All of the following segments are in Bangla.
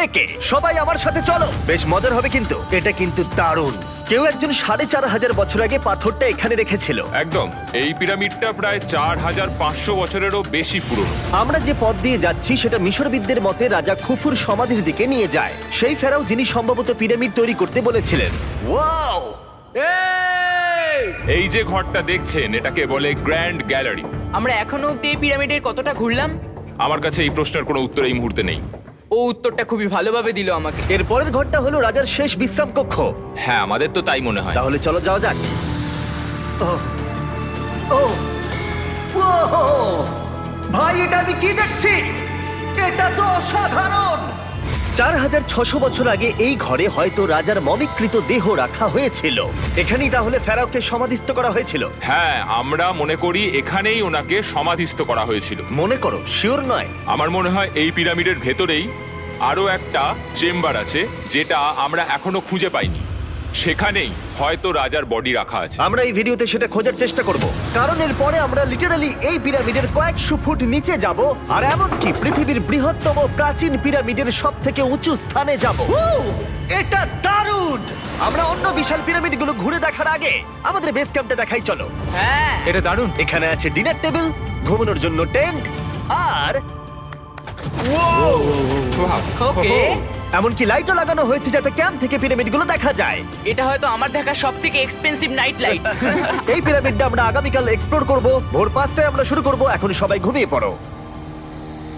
থেকে। সবাই আমার সাথে চলো, বেশ মজার হবে কিন্তু। এটা কিন্তু দারুণ। কেউ একজন 4500 বছর আগে পাথরটা এখানে রেখেছিল। একদম, এই পিরামিডটা প্রায় 4500 বছরেরও বেশি পুরনো। আমরা যে পথ দিয়ে যাচ্ছি সেটা মিশরবিদদের মতে রাজা খুফুর সমাধির দিকে নিয়ে যায়, সেই ফেরাও যিনি সম্ভবত পিরামিড তৈরি করতে বলেছিলেন। ওয়াও! এই যে ঘরটা দেখছেন এটাকে বলে গ্র্যান্ড গ্যালারি। আমরা এখনো অব্দি এই পিরামিডের কতটা ঘুরলাম? আমার কাছে এই প্রশ্নের কোনো উত্তর এই মুহূর্তে নেই। ও উত্তরটা খুবই ভালোভাবে দিল আমাকে। এর পরের ঘরটা হলো রাজার শেষ বিশ্রাম কক্ষ। হ্যাঁ, আমাদের তো তাই মনে হয়। তাহলে চলো যাওয়া যাক। ওহ! ওহ! ওহো! ভাই, এটা আমি কি দেখছি? এটা তো অসাধারণ! 4600 বছর আগে এই ঘরে হয়তো রাজার মমিকৃত দেহ রাখা হয়েছিল। এখানেই তাহলে ফেরাওকে সমাধিস্থ করা হয়েছিল। হ্যাঁ, আমরা মনে করি এখানেই ওনাকে সমাধিস্থ করা হয়েছিল। মনে করো, শিওর নয়। আমার মনে হয় এই পিরামিডের ভেতরেই আরো একটা চেম্বার আছে যেটা আমরা এখনো খুঁজে পাইনি। সেখানেই হয়তো রাজার বডি রাখা আছে। আমরা এই ভিডিওতে সেটা খোঁজার চেষ্টা করব, কারণ এর পরে আমরা লিটারালি এই পিরামিডের কয়েকশো ফুট নিচে যাব, আর এমনকি পৃথিবীর বৃহত্তম প্রাচীন পিরামিডের সব থেকে উঁচু স্থানে যাব। এটা দারুণ! আমরা অন্য বিশাল পিরামিডগুলো ঘুরে দেখার আগে আমাদের বেস ক্যাম্পটা দেখাই চলো। হ্যাঁ, এটা দারুণ। এখানে আছে ডিনার টেবিল, ঘুমানোর জন্য টেন্ট, আর ওকে। এমনকি লাইটও লাগানো হয়েছে যাতে ক্যাম্প থেকে পিরামিডগুলো দেখা যায়। এটা হয়তো আমার দেখা সবথেকে এক্সপেন্সিভ নাইট লাইট। এই পিরামিডটা আমরা আগামীকাল এক্সপ্লোর করব। ভোর 5টায় আমরা শুরু করব। এখন সবাই ঘুমিয়ে পড়ো।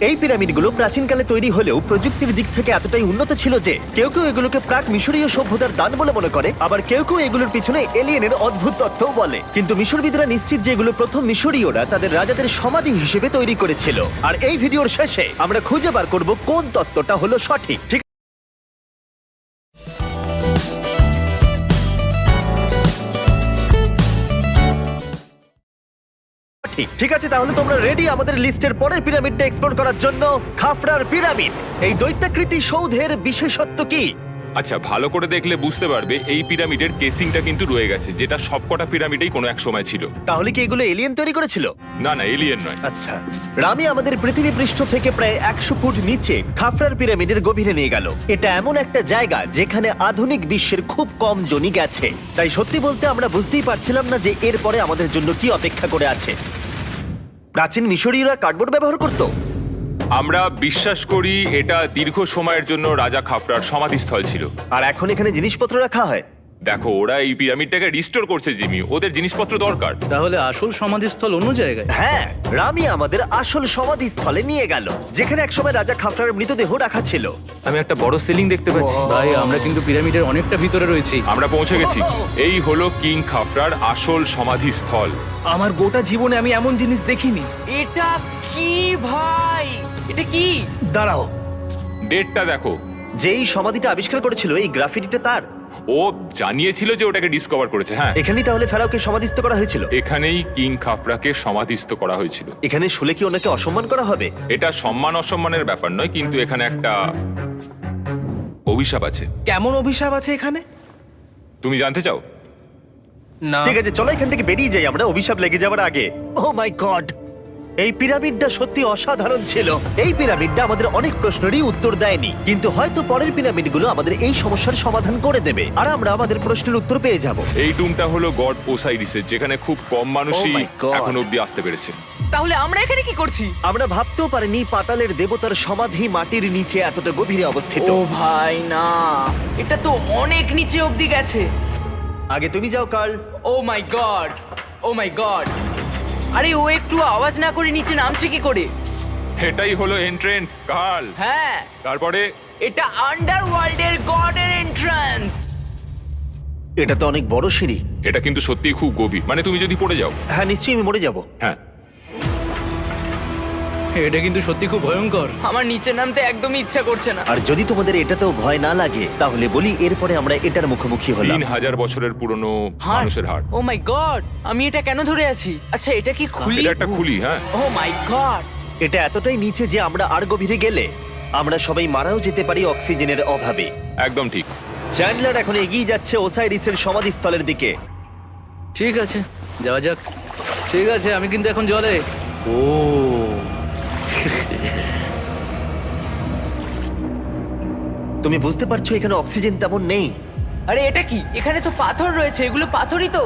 এই পিরামিডগুলো প্রাচীনকালে তৈরি হলেও প্রযুক্তির দিক থেকে এতটাই উন্নত ছিল যে কেউ কেউ এগুলোকে প্রাক মিশরীয় সভ্যতার দান বলে মনে করে, আবার কেউ কেউ এগুলোর পিছনে এলিয়েনের অদ্ভুত তত্ত্বও বলে। কিন্তু মিশরবিদরা নিশ্চিত যে এগুলো প্রথম মিশরীয়রা তাদের রাজাদের সমাধি হিসেবে তৈরি করেছিল। আর এই ভিডিওর শেষে আমরা খুঁজে বার করব কোন তত্ত্বটা হলো সঠিক। ঠিক ঠিক আছে, তাহলে তোমরা রেডি আমাদের লিস্টের পরের পিরামিডটা এক্সপ্লোর করার জন্য? খাফরার পিরামিড। এই দৈত্যাকৃতি সৌধের বিশেষত্ব কি? আচ্ছা, ভালো করে দেখলে বুঝতে পারবে এই পিরামিডের কেসিংটা কিন্তু রয়ে গেছে, যেটা সবকটা পিরামিডেই কোনো এক সময় ছিল। তাহলে কি এগুলো এলিয়েন তৈরি করেছিল? না না, এলিয়েন নয়। আচ্ছা, রামি আমাদের পৃথিবী পৃষ্ঠ থেকে প্রায় 100 ফুট নিচে খাফরার পিরামিডের গভীরে নিয়ে গেল। এটা এমন একটা জায়গা যেখানে আধুনিক বিশ্বের খুব কম জনই গেছে। তাই সত্যি বলতে আমরা বুঝতেই পারছিলাম না যে এরপরে আমাদের জন্য কি অপেক্ষা করে আছে। প্রাচীন মিশরীয়রা কার্ডবোর্ড ব্যবহার করত। আমরা বিশ্বাস করি এটা দীর্ঘ সময়ের জন্য রাজা খাফরার সমাধিস্থল ছিল। আর এখন এখানে জিনিসপত্র রাখা হয়। দেখো, ওরা এই পিরামিডটাকে রিস্টোর করছে জিমি, ওদের জিনিসপত্র দরকার। তাহলে আসল সমাধিস্থল অন্য জায়গায়? হ্যাঁ, রামি আমাদের আসল সমাধিস্থলে নিয়ে গেল, যেখানে একসময় রাজা খাফরার মৃতদেহ রাখা ছিল। আমি একটা বড় সিলিং দেখতে পাচ্ছি। ভাই, আমরা কিন্তু পিরামিডের অনেকটা ভিতরে রয়েছি। আমরা পৌঁছে গেছি। এই হলো কিং খাফরার আসল সমাধিস্থল। আমার গোটা জীবনে আমি এমন জিনিস দেখিনি। এটা কি ভাই? এটা কি? দাঁড়াও, ডেটটা দেখো। যেই সমাধিটা আবিষ্কার করেছিল এই গ্রাফিটিটা তার। ও জানিয়েছিল যে ওটাকে ডিসকভার করেছে। হ্যাঁ, এখানেই তাহলে ফেরাওকে সমাধিস্থ করা হয়েছিল। এখানেই কিং খাফরাকে সমাধিস্থ করা হয়েছিল। এখানে শুলে কি ওনাকে অসম্মান করা হবে? এটা সম্মান অসম্মানের ব্যাপার নয়, কিন্তু এখানে একটা অভিশাপ আছে। কেমন অভিশাপ আছে এখানে? তুমি জানতে চাও? না। ঠিক আছে, চলো এখান থেকে বেরিয়ে যাই আমরা অভিশাপ লেগে যাওয়ার আগে। ও মাই গড, এই পিরামিডটা সত্যি অসাধারণ ছিল। এই পিরামিডটা আমাদের অনেক প্রশ্নেরই উত্তর দেয়নি, কিন্তু হয়তো পরের পিরামিডগুলো আমাদের এই সমস্যার সমাধান করে দেবে, আর আমরা আমাদের প্রশ্নের উত্তর পেয়ে যাব। এই টুমটা হলো গড ওসাইরিসের, যেখানে খুব কম মানুষই Oh my God! এখন অব্দি আসতে পেরেছে। তাহলে আমরা এখানে কি করছি? আমরা ভাবতেও পারিনি পাতালের দেবতার সমাধি মাটির নিচে এতটা গভীরে অবস্থিত। ও ভাই না, এটা তো অনেক নিচে অবধি গেছে। আগে তুমি যাও কার্ল। ও মাই গড, ও মাই গড। আরে ও একটু আওয়াজ না করে নিচে নামছে কি করে? এটাই হলো এন্ট্রেন্স, কাল। হ্যাঁ, তারপরে এটা আন্ডারওয়ার্ল্ডের গডের এন্ট্রান্স। এটা তো অনেক বড় সিঁড়ি। এটা কিন্তু সত্যিই খুব গভীর, মানে তুমি যদি পড়ে যাও। হ্যাঁ, নিশ্চয়ই আমি মরে যাব। হ্যাঁ, এটা কিন্তু সত্যি খুব ভয়ঙ্কর। আমার নিচে নামতে একদমই ইচ্ছা করছে না। আর যদি তোমাদের এটাতেও ভয় না লাগে তাহলে বলি এরপরে আমরা এটার মুখোমুখি হলাম। 3000 বছরের পুরনো হার্ট, মানুষের হাড়। ও মাই গড, আমি এটা কেন ধরে আছি? আচ্ছা, এটা কি খুলি? এটা একটা খুলি। হ্যাঁ, ও মাই গড। এটা এতটাই নিচে যে আমরা আর গভীরে গেলে আমরা সবাই মারাও যেতে পারি অক্সিজেনের অভাবে। একদম ঠিক। চ্যান্ডলার এখন এগিয়ে যাচ্ছে ওসাইরিসের সমাধিস্থলের দিকে। ঠিক আছে, যাওয়া যাক। ঠিক আছে, আমি কিন্তু এখন জলে। ও তুমি বুঝতে পারছো এখানে অক্সিজেন তেমন নেই। আরে এটা কি? এখানে তো পাথর রয়েছে, এগুলো পাথরই তো।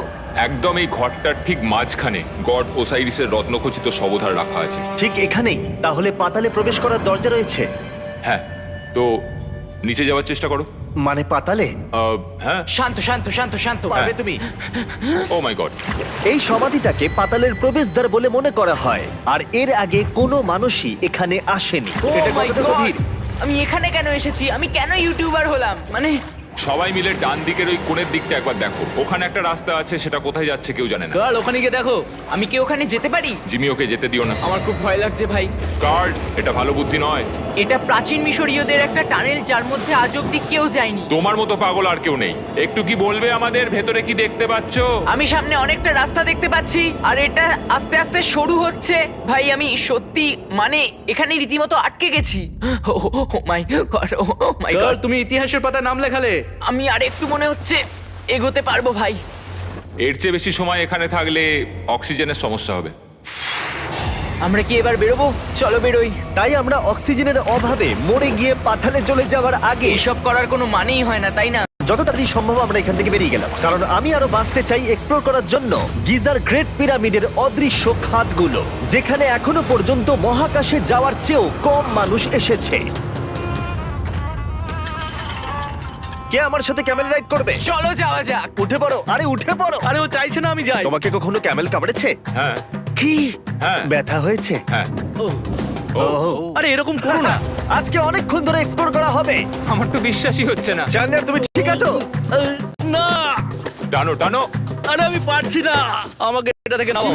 একদম এই ঘরটার ঠিক মাঝখানে গড ওসাইরিসের রত্নখচিত শবধার রাখা আছে। ঠিক এখানেই? তাহলে পাতালে প্রবেশ করার দরজা রয়েছে? হ্যাঁ, তো নিচে যাওয়ার চেষ্টা করো। মানে পাতালে? হ্যাঁ। শান্ত শান্ত শান্ত শান্ত। পারবে তুমি? ও মাই গড। এই সমাধিটাকে পাতালের প্রবেশদ্বার বলে মনে করা হয়, আর এর আগে কোনো মানুষই এখানে আসেনি। Oh এটা my কতটা God! গভীর? আমি এখানে কেন এসেছি? আমি কেন ইউটিউবার হলাম? মানে সবাই মিলে ডান দিকের ওই কোণের দিকটা একবার দেখো। ওখানে একটা রাস্তা আছে, সেটা কোথায় যাচ্ছে কেউ জানে না। কাল ওখানে গিয়ে দেখো। আমি কি ওখানে যেতে পারি? জিমি, ওকে যেতে দিও না। আমার খুব ভয় লাগছে ভাই। কার্ড, এটা ভালো বুদ্ধি নয়। এটা প্রাচীন মিশরীয়দের একটা টানেল যার মধ্যে আজ অব্দি কেউ যায়নি। তোমার মতো পাগল আর কেউ নেই। একটু কি বলবে আমাদের ভেতরে কি দেখতে পাচ্ছো? আমি সামনে অনেকটা রাস্তা দেখতে পাচ্ছি, আর এটা আস্তে আস্তে সরু হচ্ছে। ভাই আমি সত্যি মানে এখানে রীতিমতো আটকে গেছি। ও মাই গড, ও মাই কাল গড। তুমি ইতিহাসের পাতায় নাম লেখালে। আমি আর একটু মনে হচ্ছে এগোতে পারবো ভাই। এর চেয়ে বেশি সময় এখানে থাকলে অক্সিজেনের সমস্যা হবে। আমরা কি এবার বেরোবো? চলো বেরোই। তাই আমরা অক্সিজেনের অভাবে মরে গিয়ে পাতালে চলে যাওয়ার আগে এইসব করার কোনো মানেই হয় না, তাই না? যত তাড়াতাড়ি সম্ভব আমরা এখান থেকে বেরিয়ে গেলাম, কারণ আমি আরো বাঁচতে চাই এক্সপ্লোর করার জন্য গিজার গ্রেট পিরামিডের অদৃশ্য খাতগুলো, যেখানে এখনো পর্যন্ত মহাকাশে যাওয়ার চেয়েও কম মানুষ এসেছে। কে আমার সাথে ক্যামেল রাইড করবে? চলো যাওয়া যাক। উঠে পড়ো, আরে উঠে পড়ো। আরে ও চাইছে না আমি যাই। তোমাকে কখনো ক্যামেল কামড়েছে? হ্যাঁ কি হ্যাঁ ব্যথা হয়েছে? হ্যাঁ। আরে এরকম করো না। আজকে অনেকক্ষণ ধরে এক্সপ্লোর করা হবে। আমার তো বিশ্বাসই হচ্ছে না। জানলার তুমি ঠিক আছো? না, টানো টানো। আরে আমি পারছি না, আমাকে এটা থেকে নামাও।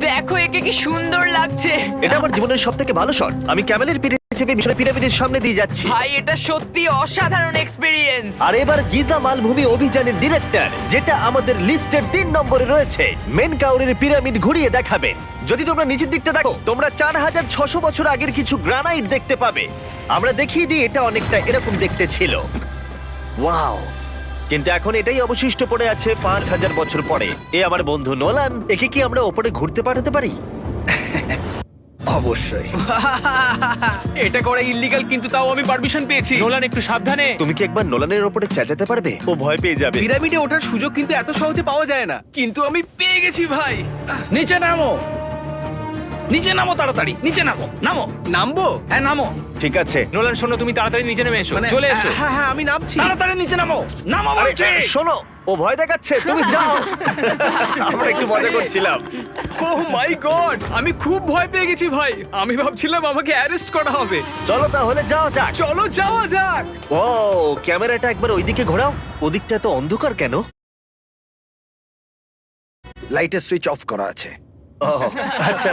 দেখো একে কি সুন্দর লাগছে। এটা আমার জীবনের সব থেকে ভালো শট। আমি ক্যামেলের পিঠে চেপে মিশরের পিরামিডের সামনে দিয়ে যাচ্ছি। ভাই এটা সত্যি অসাধারণ এক্সপেরিয়েন্স। আর এবার গিজা মালভূমি অভিযানের ডিরেক্টর, যেটা আমাদের লিস্টের 3 নম্বরে রয়েছে, মেনকাউরের পিরামিড ঘুরিয়ে দেখাবেন। যদি তোমরা নিচের দিকটা দেখো, তোমরা 4600 বছর আগের কিছু গ্রানাইট দেখতে পাবে। আমরা দেখিয়ে দিই, এটা অনেকটা এরকম দেখতে ছিল। ওয়াও! কিন্তু এখন এটাই অবশিষ্ট পড়ে আছে 5000 বছর পরে। এ আমার বন্ধু নোলান, একে কি আমরা ওপরে ঘুরতে পাঠাতে পারি? অবশ্যই। এটা করা ইল্লিগাল, কিন্তু তাও আমি পারমিশন পেয়েছি। নোলান একটু সাবধানে। তুমি কি একবার নোলানের ওপরে চেঁচাতে পারবে? ও ভয় পেয়ে যাবে। পিরামিডে ওঠার সুযোগ কিন্তু এত সহজে পাওয়া যায় না, কিন্তু আমি পেয়ে গেছি ভাই। নিচে নামো, নিচে নামো, তাড়াতাড়ি নিচে নামো। নামো, নামবো? হ্যাঁ নামো। ঠিক আছে। নোলান শোনো, তুমি তাড়াতাড়ি নিচে নেমে এসো, চলে এসো। হ্যাঁ হ্যাঁ আমি নামছি। তাড়াতাড়ি নিচে নামো, নামো আরে বলছি। শোনো, ও ভয় দেখাচ্ছে, তুমি যাও। আমরা একটু মজা করছিলাম। ও মাই গড, আমি খুব ভয় পেয়ে গেছি ভাই। আমি ভাবছিলাম আমাকে অ্যারেস্ট করা হবে। চলো তাহলে যাও যাক। চলো যাওয়া যাক। ও ক্যামেরাটা একবার ওইদিকে ঘোরাও। ওদিকটা তো অন্ধকার কেন? লাইটের সুইচ অফ করা আছে। ও আচ্ছা,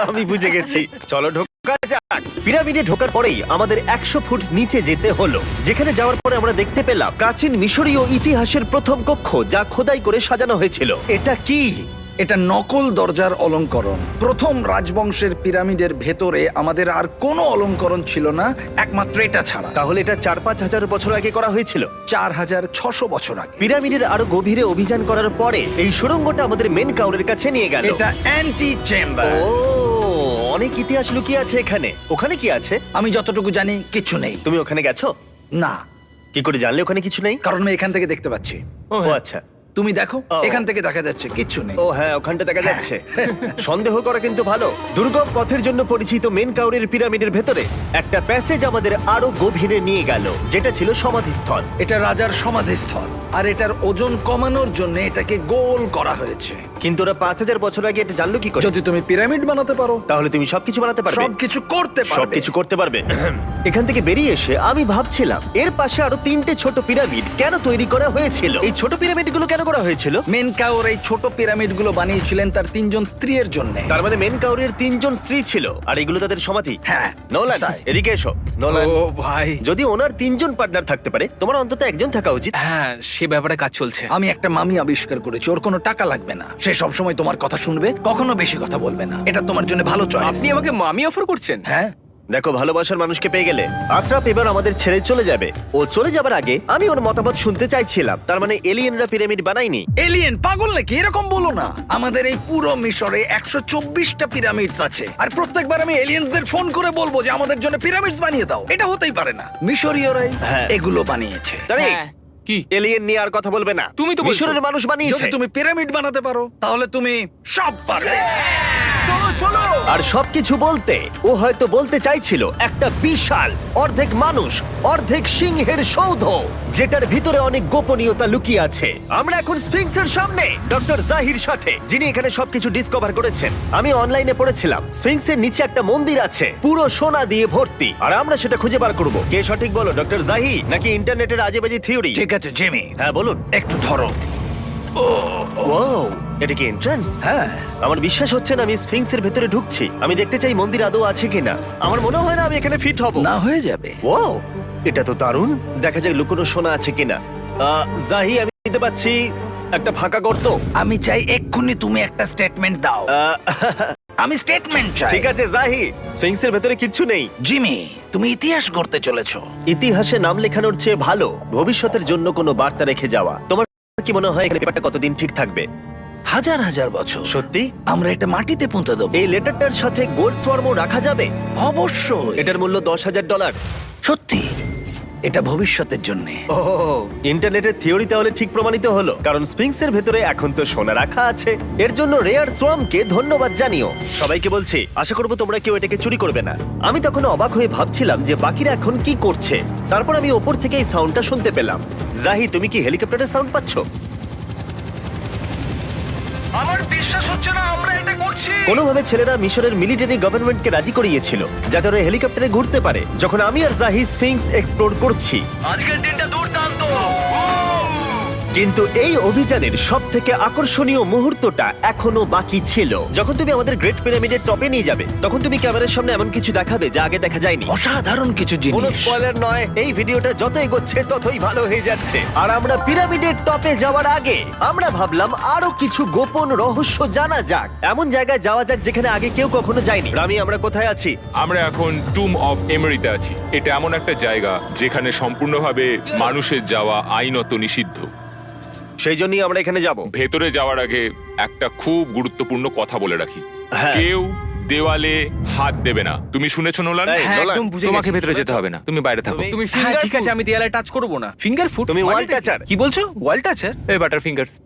আমি বুঝে গেছি। চলো ঢোকা যাক। পিরামিডে ঢোকার পরেই আমাদের 100 ফুট নিচে যেতে হলো, যেখানে যাওয়ার পরে আমরা দেখতে পেলাম প্রাচীন মিশরীয় ইতিহাসের প্রথম কক্ষ, যা খোদাই করে সাজানো হয়েছিল। এটা কি? এটা নকল দরজার অলঙ্করণ। প্রথম রাজবংশের পিরামিডের ভেতরে আমাদের আর কোনো অলঙ্করণ ছিল না, একমাত্র এটা ছাড়া। তাহলে এটা 4-5 হাজার বছর আগে করা হয়েছিল। 4600 বছর আগে। পিরামিডের আরো গভীরে অভিযান করার পরে এই সুড়ঙ্গটা আমাদের মেন কাউরের কাছে নিয়ে গেল। এটা অ্যান্টি চেম্বার। ও অনেক ইতিহাস লুকিয়ে আছে এখানে। ওখানে কি আছে? আমি যতটুকু জানি কিছু নেই। তুমি ওখানে গেছো? না, কি করে জানলে ওখানে কিছু নেই? কারণ আমি এখান থেকে দেখতে পাচ্ছি। ও আচ্ছা। তুমি দেখো, ও। এখান থেকে দেখা যাচ্ছে কিচ্ছু নেই। ও হ্যাঁ, ওখানটা দেখা যাচ্ছে। সন্দেহ করা কিন্তু ভালো। দুর্গম পথের জন্য পরিচিত মেন কাউরের পিরামিডের ভেতরে একটা প্যাসেজ আমাদের আরো গভীরে নিয়ে গেল, যেটা ছিল সমাধিস্থল। এটা রাজার সমাধিস্থল, আর এটার ওজন কমানোর জন্য এটাকে গোল করা হয়েছে। কিন্তু ওরা 5000 বছর আগে এটা জানলো কি করে? যদি তুমি পিরামিড বানাতে পারো, তাহলে তুমি সবকিছু বানাতে পারবে। সবকিছু করতে পারবে। সবকিছু করতে পারবে। এখান থেকে বেরিয়ে এসে আমি ভাবছিলাম, এর পাশে আরো 3টে ছোট পিরামিড কেন তৈরি করা হয়েছিল? এই ছোট পিরামিডগুলো কেন করা হয়েছিল? মেনকাওর এই ছোট পিরামিডগুলো বানিয়েছিলেন তার 3জন স্ত্রীর জন্য। তার মানে মেন কাউরের 3জন স্ত্রী ছিল, আর এগুলো তাদের সমাধি। হ্যাঁ, নোলান, তাই। এদিকে এসো। নোলান, ও ভাই, যদি ওনার 3জন পার্টনার থাকতে পারে, তোমার অন্তত একজন থাকা উচিত। হ্যাঁ সে ব্যাপারে কাজ চলছে। আমি একটা মামি আবিষ্কার করেছি, ওর কোনো টাকা লাগবে না। সে সব সময় তোমার কথা শুনবে, কখনো বেশি কথা বলবে না। এটা তোমার জন্য ভালো চয়েস। আপনি আমাকে মামি অফার করছেন? হ্যাঁ, দেখো, ভালোবাসার মানুষকে পেয়ে গেলে আশরাফ এবার আমাদের ছেড়ে চলে যাবে। ও চলে যাবার আগে আমি ওর মতামত শুনতে চাইছিলাম। তার মানে এলিয়েনরা পিরামিড বানায়নি? এলিয়েন পাগল নাকি? এরকম বলো না। আমাদের এই পুরো মিশরে 124টা পিরামিডস আছে, আর প্রত্যেকবার আমি এলিয়েন্সদের ফোন করে বলবো যে আমাদের জন্য পিরামিডস বানিয়ে দাও। এটা হতেই পারে না। মিশরীয়রাই হ্যাঁ। এগুলো বানিয়েছে। তারে হ্যাঁ। কি এলিয়েন নিয়ে আর কথা বলবে না। তুমি তো বলছো। মিশরের মানুষ বানিয়েছে। যদি তুমি পিরামিড বানাতে পারো তাহলে তুমি সব পারবে। চলো চলো। আর সবকিছু বলতে ও হয়তো বলতে চাইছিল একটা বিশাল অর্ধেক মানুষ অর্ধেক সিংহের সৌধ, যেটার ভিতরে অনেক গোপনীয়তা লুকিয়ে আছে। আমরা এখন স্ফিংসের সামনে ডক্টর জাহির সাথে, যিনি এখানে সবকিছু ডিসকভার করেছেন। আমি অনলাইনে পড়েছিলাম স্ফিংসের নিচে একটা মন্দির আছে পুরো সোনা দিয়ে ভর্তি, আর আমরা সেটা খুঁজে বার করব। কে সঠিক বলো, ডক্টর জাহি নাকি ইন্টারনেটের আজেবাজি থিওরি? ঠিক আছে জিমি, হ্যাঁ বলুন। একটু ধরো। ওয়াও, এটা কি এন্ট্রান্স? হ্যাঁ, আমার বিশ্বাস হচ্ছে না আমি স্ফিংসের ভেতরে ঢুকছি। আমি দেখতে চাই মন্দির আদৌ আছে কিনা। আমার মনে হয় না আমি এখানে ফিট হব। না হয়ে যাবে। ওয়াও, এটা তো দারুণ। দেখা যাক লুকোনো সোনা আছে কিনা। জাহি, আমি দিতে পাচ্ছি একটা ফাঁকা গর্ত। আমি চাই এক্ষুনি তুমি একটা স্টেটমেন্ট দাও। আহ, আমি স্টেটমেন্ট চাই। ঠিক আছে জাহি, স্ফিংসের ভেতরে কিচ্ছু নেই। জিমি, তুমি ইতিহাস গড়তে চলেছো। ইতিহাসে নাম লেখানোর চেয়ে ভালো ভবিষ্যতের জন্য কোনো বার্তা রেখে যাওয়া। তোমার কি মনে হয় এখানে ব্যাপারটা কতদিন ঠিক থাকবে? হাজার হাজার বছর। সত্যি? আমরা এটা মাটিতে পুঁতে দেবো। এই লেটারটার সাথে গোল্ড সোয়ার্মও রাখা যাবে? অবশ্যই। এটার মূল্য $10,000। সত্যি, এটা ভবিষ্যতের জন্য। ও, ইন্টারনেটের থিওরি তাহলে ঠিক প্রমাণিত হলো, কারণ স্ফিংসের ভেতরে এখন তো সোনা রাখা আছে। এর জন্য রেয়ার সোয়ামকে ধন্যবাদ জানিও। সবাইকে বলছি, আশা করবো তোমরা কেউ এটাকে চুরি করবে না। আমি তখন অবাক হয়ে ভাবছিলাম যে বাকিরা এখন কি করছে। তারপর আমি ওপর থেকে এই সাউন্ডটা শুনতে পেলাম। জাহি, তুমি কি হেলিকপ্টারের সাউন্ড পাচ্ছ? আমার বিশ্বাস হচ্ছে না আমরা এটা করছি। কোনোভাবে ছেলেরা মিশরের মিলিটারি গভর্নমেন্টকে রাজি করিয়েছিল যাতে ওরা হেলিকপ্টারে ঘুরতে পারে যখন আমি আর জাহি স্ফিংস এক্সপ্লোর করছি। আজকের দিনটা দুর্দান্ত। কিন্তু এই অভিযানের সব থেকে আকর্ষণীয় মুহূর্তটা এখনো বাকি ছিল। যখন তুমি আমাদের গ্রেট পিরামিডের টপে নিয়ে যাবে তখন তুমি ক্যামেরার সামনে এমন কিছু দেখাবে যা আগে দেখা যায়নি। অসাধারণ কিছু কোনো জিনিস। স্পয়লার নয়, এই ভিডিওটা যত এগোচ্ছে ততই ভালো হয়ে যাচ্ছে। আর আমরা পিরামিডের টপে যাওয়ার আগে আমরা ভাবলাম আরো কিছু গোপন রহস্য জানা যাক। এমন জায়গায় যাওয়া যাক যেখানে আগে কেউ কখনো যায়নি। রামি, আমরা কোথায় আছি? আমরা এখন টুম অফ এমেরিতে আছি। এটা এমন একটা জায়গা যেখানে সম্পূর্ণভাবে মানুষের যাওয়া আইনত নিষিদ্ধ। সেই জন্যই আমরা এখানে যাব। ভেতরে যাওয়ার আগে একটা খুব গুরুত্বপূর্ণ কথা বলে রাখি, হ্যাঁ। কেউ দেওয়ালে হাত দেবে না। তুমি শুনেছো নোলান? এই, হ্যাঁ, নোলান, একদম বুঝে তোমাকে গেছি। ভেতরে যেতে হবে না, তুমি বাইরে থাকো। তুমি- তুমি হ্যাঁ, ফিঙ্গার ঠিক ঠিক আছে, আমি দেয়ালে টাচ করব না। Finger food? তুমি ওয়াল টাচার। কি বলছো? ওয়াল টাচার? এই বাটার ফিঙ্গারস।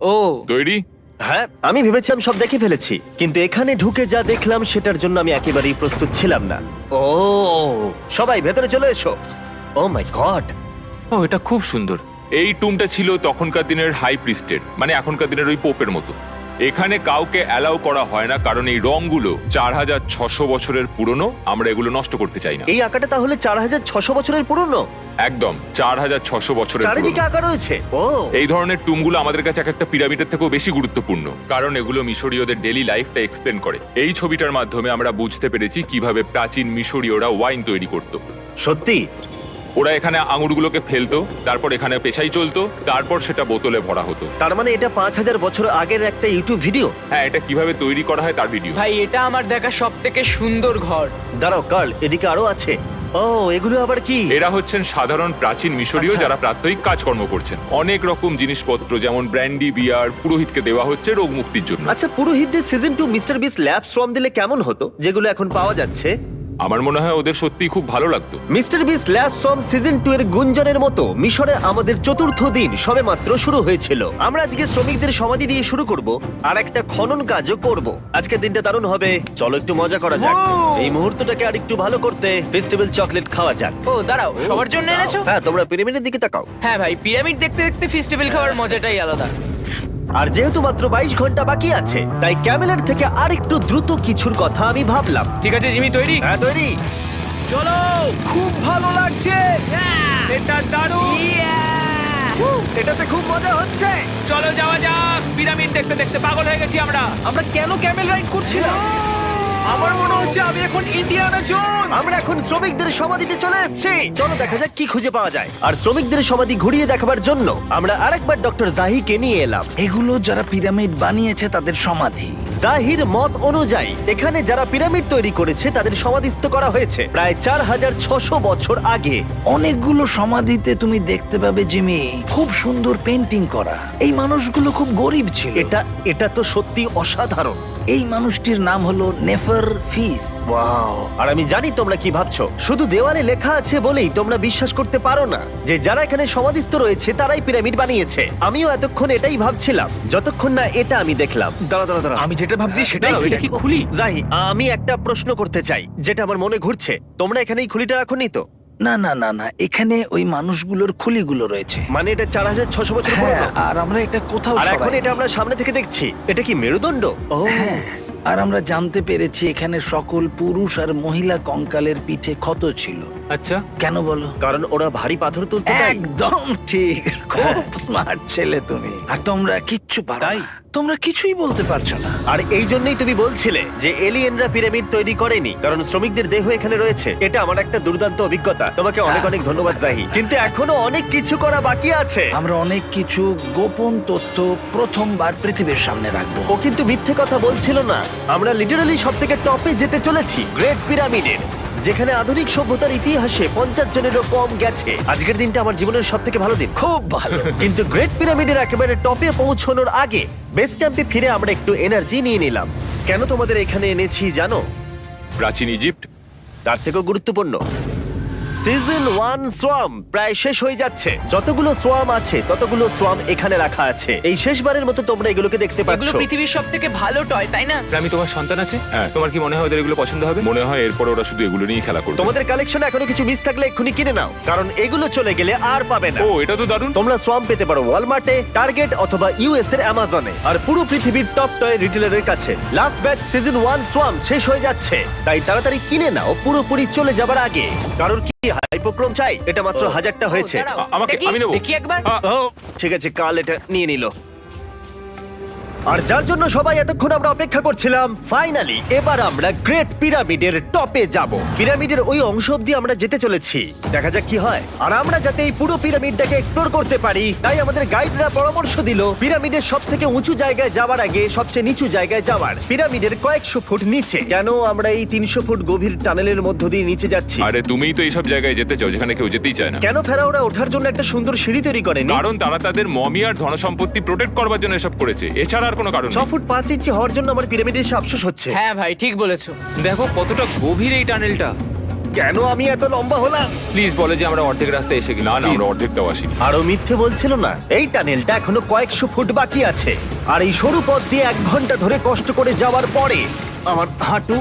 ও তৈরি? হ্যাঁ, আমি ভেবেছিলাম সব দেখে ফেলেছি, কিন্তু এখানে ঢুকে যা দেখলাম সেটার জন্য আমি একেবারেই প্রস্তুত ছিলাম না। ও, সবাই ভেতরে চলে এসো। ও মাই গড, ও, এটা খুব সুন্দর। এই টুমটা ছিল তখনকার দিনের হাই প্রিস্টের, মানে এখনকার দিনের ওই পোপের মতো। এখানে কাউকে অ্যালাউ করা হয় না, কারণ এই রংগুলো 4600 বছরের পুরনো। আমরা এগুলো নষ্ট করতে চাই না। এই আঁকাটা তাহলে 4600 বছরের পুরনো? একদম 4600 বছরের চারিদিকে পুরনো। আঁকা রয়েছে। ও, এই ধরনের টুমগুলো আমাদের কাছে এক একটা পিরামিডের থেকেও বেশি গুরুত্বপূর্ণ, কারণ এগুলো মিশরীয়দের ডেইলি লাইফটা এক্সপ্লেন করে। এই ছবিটার মাধ্যমে আমরা বুঝতে পেরেছি কিভাবে প্রাচীন মিশরীয়রা ওয়াইন তৈরি করত। সত্যি? ওরা এখানে আঙুরগুলোকে ফেলতো, তারপর এখানে পেশাই চলতো, তারপর সেটা বোতলে ভরা হতো। তার মানে এটা 5000 বছর আগের একটা ইউটিউব ভিডিও? হ্যাঁ, এটা কিভাবে তৈরি করা হয় তার ভিডিও। ভাই, এটা আমার দেখা সব থেকে সুন্দর ঘর। দাঁড়াও কার্ল, এদিকে আরো আছে। ও, এগুলো আবার কি? এরা হচ্ছেন সাধারণ প্রাচীন মিশরীয় আচ্ছা। যারা প্রাত্যহিক কাজকর্ম করছেন। অনেক রকম জিনিসপত্র যেমন ব্র্যান্ডি, বিয়ার পুরোহিতকে দেওয়া হচ্ছে রোগ মুক্তির জন্য। আচ্ছা, পুরোহিতদের সিজন 2 মিস্টার বিস ল্যাব শ্রম দিলে কেমন হতো, যেগুলো এখন পাওয়া যাচ্ছে? আমার মনে হয় ওদের সত্যিই খুব ভালো লাগতো। মিস্টার বিস ল্যাব শ্রম সিজন 2 এর গুঞ্জনের মতো মিশরে আমাদের চতুর্থ দিন সবেমাত্র শুরু হয়েছিল। আমরা আজকে শ্রমিকদের সমাধি দিয়ে শুরু করব আর একটা খনন কাজও করব। আজকের দিনটা দারুণ হবে, চলো একটু মজা করা যাক। এই মুহূর্তটাকে আর একটু ভালো করতে ফেস্টিভ্যাল চকলেট খাওয়া যাক। ও দাঁড়াও, সবার জন্য এনেছো? হ্যাঁ, তোমরা পিরামিডের দিকে তাকাও। হ্যাঁ ভাই, পিরামিড দেখতে দেখতে ফেস্টিভ্যাল খাওয়ার মজাটাই আলাদা। আর যেহেতু মাত্র 22 ঘন্টা বাকি আছে তাই ক্যামেলের থেকে আরেকটু দ্রুত কিছুর কথা আমি ভাবলাম। ঠিক আছে জিমি, তৈরি? হ্যাঁ, তৈরি। চলো, খুব ভালো লাগছে। এটা দারুণ। এটাতে খুব মজা হচ্ছে। চলো যাওয়া যাক। পিরামিড দেখতে দেখতে পাগল হয়ে গেছি আমরা। আমরা কেন ক্যামেল রাইড করছিলাম? আমার মনে হচ্ছে আমি এখন ইন্ডিয়ানা জোনস। আমরা এখন শ্রমিকদের সমাধিতে চলে এসেছি। চলো দেখা যাক কি খুঁজে পাওয়া যায়। আর শ্রমিকদের সমাধি ঘুরিয়ে দেখাবার জন্য আমরা আরেকবার ডক্টর জাহিকে নিয়ে এলাম। এগুলো যারা পিরামিড বানিয়েছে তাদের সমাধি। জাহির মত অনুযায়ী এখানে যারা পিরামিড তৈরি করেছে তাদের সমাধিস্থ করা হয়েছে প্রায় 4600 বছর আগে। অনেকগুলো সমাধিতে তুমি দেখতে পাবে জিমি খুব সুন্দর পেন্টিং করা। এই মানুষগুলো খুব গরিব ছিল। এটা তো সত্যি অসাধারণ। এই মানুষটির নাম হলো নেফার ফিস। ওয়াও! আর আমি জানি তোমরা কি ভাবছো। শুধু দেওয়ালে লেখা আছে বলেই তোমরা বিশ্বাস করতে পারো না যে যারা এখানে সমাধিস্থ রয়েছে তারাই পিরামিড বানিয়েছে। আমিও এতক্ষণ এটাই ভাবছিলাম যতক্ষণ না এটা আমি দেখলাম। দাঁড়া। আমি যেটা ভাবছি সেটাই দাঁড়াও, এটা কি দেখো। খুলি? জাহি, আমি একটা প্রশ্ন করতে চাই যেটা আমার মনে ঘুরছে। তোমরা এখানে এই খুলিটা রাখোনি তো? না না না না, এখানে ওই মানুষগুলোর খুলিগুলো রয়েছে। মানে এটা 4600 বছর হ্যাঁ, পুরনো। আর আমরা এটা কোথাও আর এখন সরাইনি। এটা আমরা সামনে থেকে দেখছি। এটা কি মেরুদণ্ড? ও হ্যাঁ, আর আমরা জানতে পেরেছি এখানে সকল পুরুষ আর মহিলা কঙ্কালের পিঠে ক্ষত ছিল। আচ্ছা, কেন বলো? কারণ ওরা ভারী পাথর তুলতে তাই। একদম ঠিক, খুব স্মার্ট ছেলে তুমি। আর তোমরা কিচ্ছু পারো না। তোমরা কিছুই বলতে পারছো না। আর এই জন্যই তুমি বলছিলে যে এলিয়েনরা পিরামিড তৈরি করেনি কারণ শ্রমিকদের দেহ এখানে রয়েছে। এটা আমার একটা দুর্দান্ত অভিজ্ঞতা। তোমাকে অনেক অনেক ধন্যবাদ জাহি। কিন্তু এখনো অনেক কিছু করা বাকি আছে। আমরা অনেক কিছু গোপন তথ্য প্রথমবার পৃথিবীর সামনে রাখবো। ও কিন্তু মিথ্যে কথা বলছিল না। আমরা লিটারালি সব থেকে টপে যেতে চলেছি, গ্রেট পিরামিডের, যেখানে আধুনিক সভ্যতার ইতিহাসে 50 জনেরও কম গেছে। আজকের দিনটা আমার জীবনের সব থেকে ভালো দিন। খুব ভালো। কিন্তু গ্রেট পিরামিডের একেবারে টপে পৌঁছানোর আগে বেস ক্যাম্পে ফিরে আমরা একটু এনার্জি নিয়ে নিলাম। কেন তোমাদের এখানে এনেছি জানো? প্রাচীন ইজিপ্ট। তার থেকেও গুরুত্বপূর্ণ, সিজন 1 সোয়াম প্রায় শেষ হয়ে যাচ্ছে। যতগুলো সোয়াম আছে ততগুলো সোয়াম এখানে রাখা আছে। এই শেষবারের মতো তোমরা এগুলোকে দেখতে এগুলো পাচ্ছ। পৃথিবীর সবথেকে ভালো টয়, তাই না? আমি তোমার সন্তান আছে, হ্যাঁ, তোমার কি মনে হয় ওদের এগুলো পছন্দ হবে? মনে হয় এরপর ওরা শুধু এগুলো নিয়ে খেলা করবে। তোমাদের কালেকশনে এখনো কিছু মিস থাকলে এক্ষুনি কিনে নাও, কারণ এগুলো চলে গেলে আর পাবে না। ও, এটা তো দারুণ। তোমরা সোয়াম পেতে পারো ওয়ালমার্টে, টার্গেট অথবা ইউএস এর অ্যামাজনে, আর পুরো পৃথিবীর টপ টয় রিটেলারের কাছে। লাস্ট ব্যাচ সিজন 1 সোয়াম শেষ হয়ে যাচ্ছে, তাই তাড়াতাড়ি কিনে নাও পুরোপুরি চলে যাবার আগে। কারণ কি হাইপোক্রোম চাই? এটা মাত্র 1000টা হয়েছে। ও, দাঁড়াও, আমাকে- দেখি, আমি নেবো। দেখি একবার। ও ঠিক আছে, কাল এটা নিয়ে নিল। আর যার জন্য সবাই এতক্ষণ আমরা অপেক্ষা করছিলাম, ফাইনালি এবার আমরা গ্রেট পিরামিডের টপে যাব। পিরামিডের ওই অংশ অব্দি আমরা যেতে চলেছি, দেখা যাক কি হয়। আর আমরা যাতে এই পুরো পিরামিডটাকে এক্সপ্লোর করতে পারি, তাই আমাদের গাইডরা পরামর্শ দিল পিরামিডের সব থেকে উঁচু জায়গায় যাওয়ার আগে সবচেয়ে নিচু জায়গায় যাওয়ার, পিরামিডের কয়েকশো ফুট নিচে। কেন আমরা এই 300 ফুট গভীর টানেলের মধ্য দিয়ে নিচে যাচ্ছি? আরে তুমিই তো এইসব জায়গায় যেতে চাও যেখানে কেউ যেতেই চায় না। কেন ফেরাওরা ওঠার জন্য একটা সুন্দর সিঁড়ি তৈরি করেনি? কারণ তারা তাদের মমি আর ধনসম্পত্তি প্রোটেক্ট করবার জন্য এসব করেছে, এছাড়া আর কোনো কারণ 6 নেই। ফুট 5 ইঞ্চি হওয়ার জন্য আমার পিরামিডে এসে আফসোস হচ্ছে। হ্যাঁ ভাই, ঠিক বলেছো। দেখো কতটা গভীর এই টানেলটা। কেন আমি এত লম্বা হলাম? প্লিজ বলে যে আমরা অর্ধেক রাস্তায় এসে গেছি। না না, আমরা অর্ধেকটাও আসিনি। আরো মিথ্যে বলছিল না। এই টানেলটা এখনো কয়েকশো ফুট বাকি আছে, আর এই সরু পথ দিয়ে 1 ঘন্টা ধরে কষ্ট করে যাওয়ার পরে আমার হাঁটু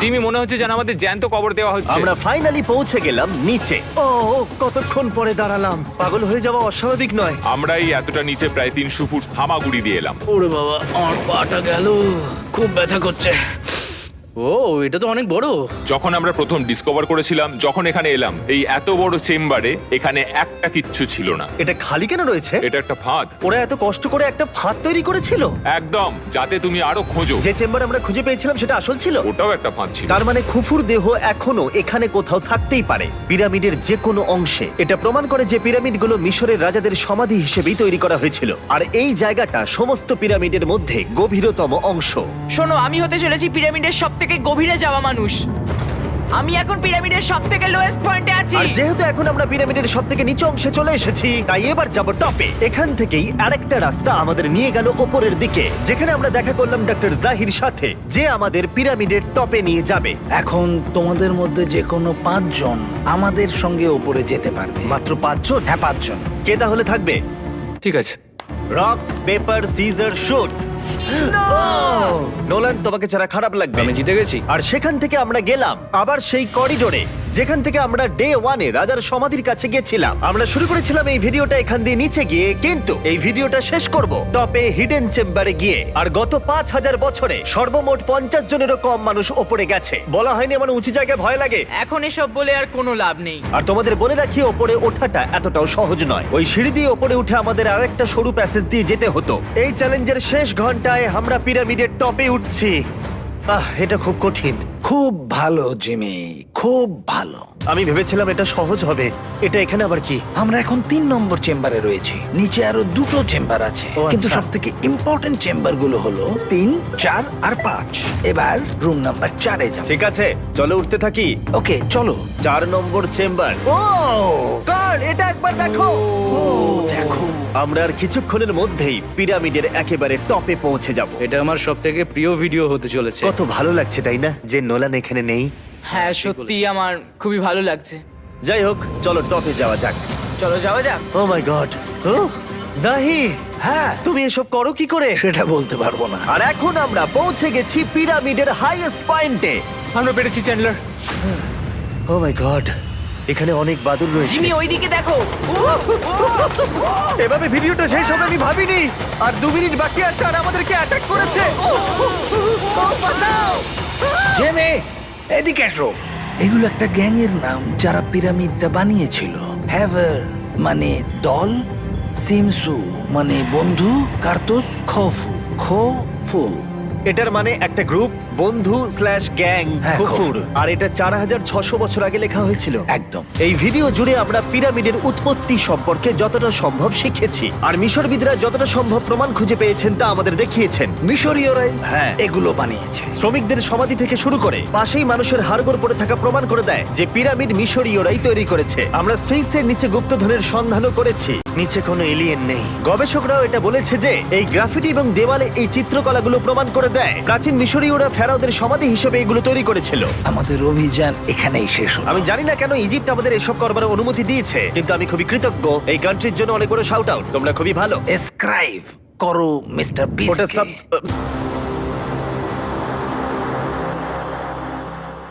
জিমি, মনে হচ্ছে যেন আমাদের জ্যান্ত কবর দেওয়া হচ্ছে। আমরা ফাইনালি পৌঁছে গেলাম নিচে। ও কতক্ষণ পরে দাঁড়ালাম, পাগল হয়ে যাওয়া অস্বাভাবিক নয়। আমরা এই এতটা নিচে প্রায় 300 ফুট হামাগুড়ি দিয়ে এলাম। ওরে বাবা, আমার পাটা গেল, খুব ব্যথা করছে। ও, এটা তো অনেক বড়। যখন আমরা প্রথম ডিসকভার করেছিলাম, যখন এখানে এলাম, এই এত বড় চেম্বারে এখানে একটা কিচ্ছু ছিল না। এটা খালি কেন রয়েছে? এটা একটা ফাঁদ। ওরা এত কষ্ট করে একটা ফাঁদ তৈরি করেছিল। একদম, যাতে তুমি আরো খোঁজো। যে চেম্বার আমরা খুঁজে পেয়েছিলাম সেটা আসল ছিল। ওটাও একটা ফাঁদ ছিল। তার মানে খুফুর দেহ এখনো এখানে কোথাও থাকতেই পারে, পিরামিডের যে কোনো অংশে। এটা প্রমাণ করে যে পিরামিডগুলো মিশরের রাজাদের সমাধি হিসেবেই তৈরি করা হয়েছিল, আর এই জায়গাটা সমস্ত পিরামিডের মধ্যে গভীরতম অংশ। শোনো, আমি হতে চলেছি পিরামিডের সব থেকে গভীরে যাওয়া মানুষ। আমি এখন পিরামিডের সব থেকে লোয়েস্ট পয়েন্টে আছি। আর যেহেতু এখন আমরা পিরামিডের সব থেকে নিচু অংশে চলে এসেছি, তাই এবার যাব টপে। এখান থেকেই আরেকটা রাস্তা আমাদের নিয়ে গেল ওপরের দিকে, যেখানে আমরা দেখা করলাম ডক্টর জাহির সাথে, যে আমাদের পিরামিডের টপে নিয়ে যাবে। এখন তোমাদের মধ্যে যে কোনো 5 জন আমাদের সঙ্গে ওপরে যেতে পারবে। মাত্র 5 জন? হ্যাঁ, 5 জন। কে তাহলে থাকবে? ঠিক আছে। Rock paper scissor shoot. Nolan, তোমাকে ছাড়া খারাপ লাগবে। আমি জিতে গেছি। আর সেখান থেকে আমরা গেলাম আবার সেই করিডোরে যেখান থেকে আমরা ডে 1-এ রাজার সমাধির কাছে গেছিলাম। আমরা শুরু করেছিলাম এই ভিডিওটা এখান দিয়ে নিচে গিয়ে, কিন্তু এই ভিডিওটা শেষ করব টপে হিডেন চেম্বারে গিয়ে। আর গত 5000 বছরে সর্বমোট 50 জনেরও কম মানুষ ওপরে গেছে। বলা হয়নি আমার উঁচু জায়গায় ভয় লাগে? এখন এসব বলে আর কোনো লাভ নেই। আর তোমাদের বলে রাখি, ওপরে ওঠাটা এতটাও সহজ নয়। ওই সিঁড়ি দিয়ে ওপরে উঠে আমাদের আরেকটা সরু প্যাসেজ দিয়ে যেতে হতো। এই চ্যালেঞ্জের শেষ ঘন্টায় আমরা পিরামিডের টপে উঠছি। এটা খুব কঠিন। খুব ভালো জিমি, খুব ভালো। আমি ভেবেছিলাম এটা সহজ হবে। এটা এখানে আবার কি? আমরা এখন 3 নম্বর চেম্বারে রয়েছি। নিচে আরো 2টো চেম্বার আছে, ও, কিন্তু আচ্ছা। সব থেকে ইম্পর্টেন্ট চেম্বার গুলো হলো 3, 4 আর 5। এবার রুম নাম্বার 4-এ যাব। ঠিক আছে, চলো উঠতে থাকি। ওকে চলো। 4 নম্বর চেম্বার। ও কার্ল, এটা একবার দেখো। দেখো, আমরা আর কিছুক্ষণের মধ্যেই পিরামিডের একেবারে টপে পৌঁছে যাব। এটা আমার সব থেকে প্রিয় ভিডিও হতে চলেছে। কত ভালো লাগছে তাই না, যে নোলান এখানে নেই। হ্যাঁ সত্যি আমার খুবই ভালো লাগছে। যাই হোক, চলো টপে যাওয়া যাক। চলো যাওয়া যাক। ও মাই গড, ও জাহি, হ্যাঁ তুমি এসব করো কি করে? সেটা বলতে পারবো না। আর এখন আমরা পৌঁছে গেছি পিরামিডের হাইয়েস্ট পয়েন্টে। আমরা পেরেছি চ্যান্ডলার। ও মাই গড, এখানে অনেক বাদুড় রয়েছে। জিমি ওইদিকে দেখো। এভাবে ভিডিওটা শেষ হবে আমি ভাবিনি। আর 2 মিনিট বাকি আছে আর আমাদেরকে অ্যাটাক করেছে। ও বাঁচাও! জেমে, এদিকে এসো। এগুলো একটা গ্যাং এর নাম যারা পিরামিডটা বানিয়েছিল। হ্যাভার মানে দল, সিমসু মানে বন্ধু, কার্তুস খোফু খোফু। এটার মানে একটা গ্রুপ, বন্ধু স্ল্যাশ গ্যাং, হ্যাঁ, কুকুর। খুফুর। আর এটা 4600 বছর আগে লেখা হয়েছিল। একদম। এই ভিডিও জুড়ে আমরা পিরামিডের উৎপত্তি সম্পর্কে যতটা সম্ভব শিখেছি, আর মিশরবিদরা যতটা সম্ভব প্রমাণ খুঁজে পেয়েছেন তা আমাদের দেখিয়েছেন। মিশরীয়রাই হ্যাঁ। এগুলো বানিয়েছে। শ্রমিকদের সমাধি থেকে শুরু করে পাশেই মানুষের হাড়গোড় পড়ে থাকা প্রমাণ করে দেয় যে পিরামিড মিশরীয়রাই তৈরি করেছে। আমরা স্ফিংসের নিচে গুপ্তধনের সন্ধানও করেছি। নিচে কোনো এলিয়েন নেই। গবেষকরাও এটা বলেছে যে এই গ্রাফিটি এবং দেওয়ালে এই চিত্রকলাগুলো প্রমাণ করে দেয় প্রাচীন মিশরীয়রা ফেরাওদের সমাধি হিসেবে এগুলো তৈরি করেছিল। আমাদের অভিযান এখানেই শেষ হলো। আমি জানি না কেন ইজিপ্ট আমাদের এসব করবার অনুমতি দিয়েছে, কিন্তু আমি খুবই কৃতজ্ঞ। এই কান্ট্রির জন্য অনেক বড় শাউট আউট, তোমরা খুবই ভালো। এসক্রাইব করো মিস্টার ওটা বিস্ট।